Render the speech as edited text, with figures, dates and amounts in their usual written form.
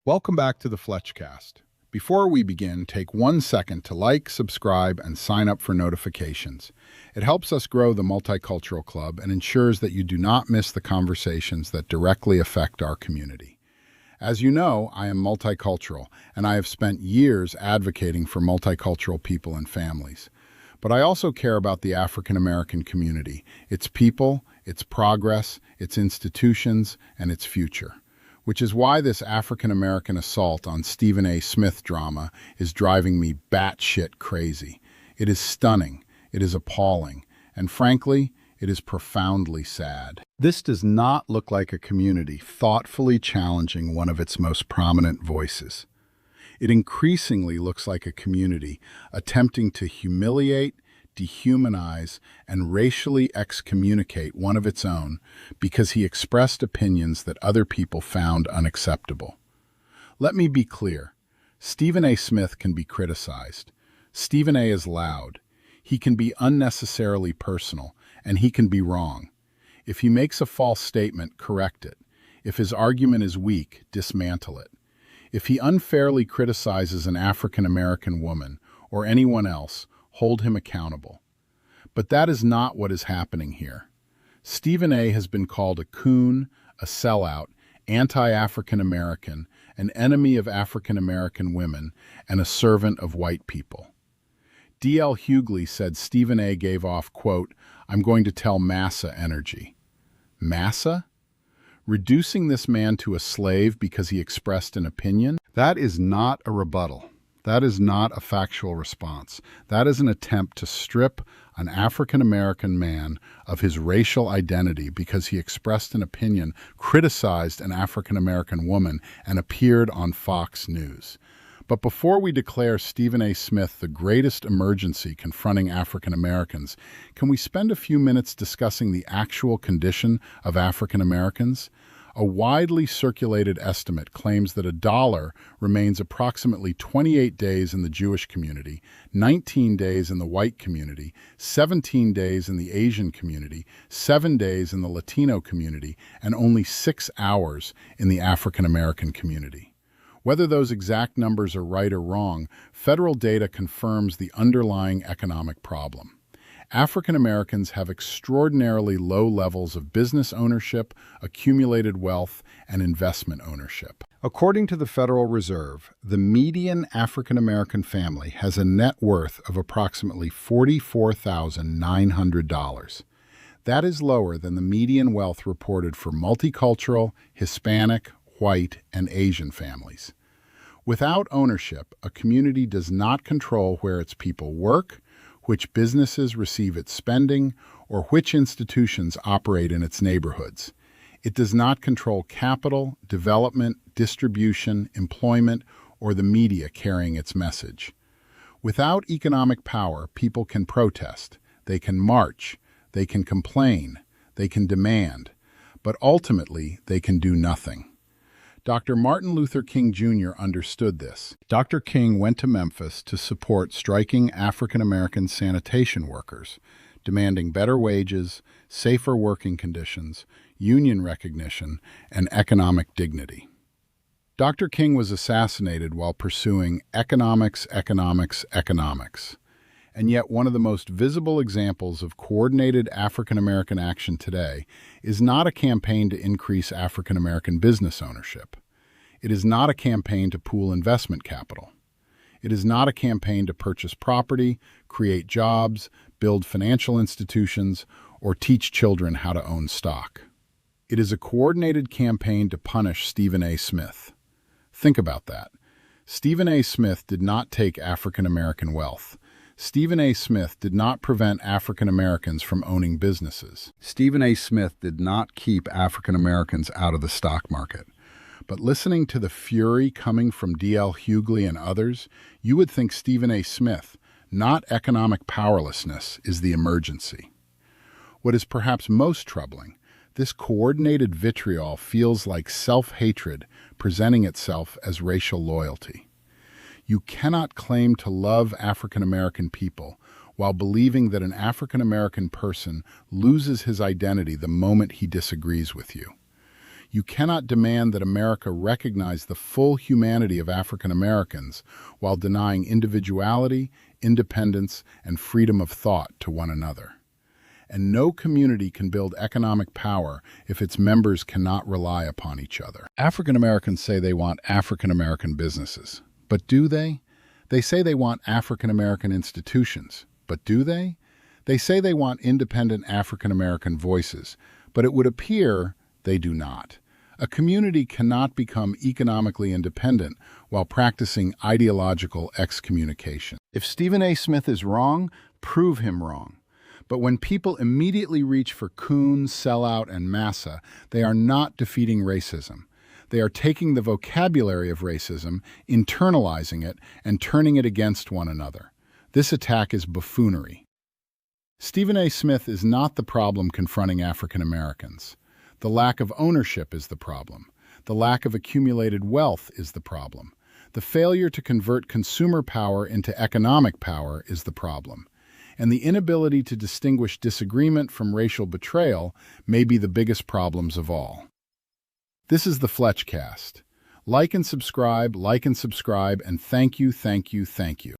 Welcome back to the Fletch Cast. Before we begin, take 1 second to like, subscribe, and sign up for notifications. It helps us grow the Multicultural Club and ensures that you do not miss the conversations that directly affect our community. As you know, I am multicultural, and I have spent years advocating for multicultural people and families. But I also care about the African American community, its people, its progress, its institutions, and its future. Which is why this African American assault on Stephen A. Smith drama is driving me batshit crazy. It is stunning, it is appalling, and frankly, it is profoundly sad. This does not look like a community thoughtfully challenging one of its most prominent voices. It increasingly looks like a community attempting to humiliate, dehumanize, and racially excommunicate one of its own because he expressed opinions that other people found unacceptable. Let me be clear. Stephen A. Smith can be criticized. Stephen A. is loud. He can be unnecessarily personal, and he can be wrong. If he makes a false statement, correct it. If his argument is weak, dismantle it. If he unfairly criticizes an African American woman or anyone else, hold him accountable. But that is not what is happening here. Stephen A. has been called a coon, a sellout, anti-African American, an enemy of African American women, and a servant of white people. D.L. Hughley said Stephen A. gave off, quote, "I'm going to tell massa energy." Massa? Reducing this man to a slave because he expressed an opinion? That is not a rebuttal. That is not a factual response. That is an attempt to strip an African American man of his racial identity because he expressed an opinion, criticized an African American woman, and appeared on Fox News. But before we declare Stephen A. Smith the greatest emergency confronting African Americans, can we spend a few minutes discussing the actual condition of African Americans? A widely circulated estimate claims that $1 remains approximately 28 days in the Jewish community, 19 days in the white community, 17 days in the Asian community, 7 days in the Latino community, and only 6 hours in the African American community. Whether those exact numbers are right or wrong, federal data confirms the underlying economic problem. African Americans have extraordinarily low levels of business ownership, accumulated wealth, and investment ownership. According to the Federal Reserve, the median African American family has a net worth of approximately $44,900. That is lower than the median wealth reported for multicultural, Hispanic, white, and Asian families. Without ownership, a community does not control where its people work, which businesses receive its spending, or which institutions operate in its neighborhoods. It does not control capital, development, distribution, employment, or the media carrying its message. Without economic power, people can protest, they can march, they can complain, they can demand, but ultimately they can do nothing. Dr. Martin Luther King Jr. understood this. Dr. King went to Memphis to support striking African American sanitation workers, demanding better wages, safer working conditions, union recognition, and economic dignity. Dr. King was assassinated while pursuing economics. And yet one of the most visible examples of coordinated African American action today is not a campaign to increase African American business ownership. It is not a campaign to pool investment capital. It is not a campaign to purchase property, create jobs, build financial institutions, or teach children how to own stock. It is a coordinated campaign to punish Stephen A. Smith. Think about that. Stephen A. Smith did not take African American wealth. Stephen A. Smith did not prevent African Americans from owning businesses. Stephen A. Smith did not keep African Americans out of the stock market. But listening to the fury coming from D.L. Hughley and others, you would think Stephen A. Smith, not economic powerlessness, is the emergency. What is perhaps most troubling, this coordinated vitriol feels like self-hatred presenting itself as racial loyalty. You cannot claim to love African American people while believing that an African American person loses his identity the moment he disagrees with you. You cannot demand that America recognize the full humanity of African Americans while denying individuality, independence, and freedom of thought to one another. And no community can build economic power if its members cannot rely upon each other. African Americans say they want African American businesses. But do they? They say they want African American institutions. But do they? They say they want independent African American voices. But it would appear they do not. A community cannot become economically independent while practicing ideological excommunication. If Stephen A. Smith is wrong, prove him wrong. But when people immediately reach for Kuhn, sellout, and massa, they are not defeating racism. They are taking the vocabulary of racism, internalizing it, and turning it against one another. This attack is buffoonery. Stephen A. Smith is not the problem confronting African Americans. The lack of ownership is the problem. The lack of accumulated wealth is the problem. The failure to convert consumer power into economic power is the problem. And the inability to distinguish disagreement from racial betrayal may be the biggest problems of all. This is the Fletch Cast. Like and subscribe, and thank you, thank you, thank you.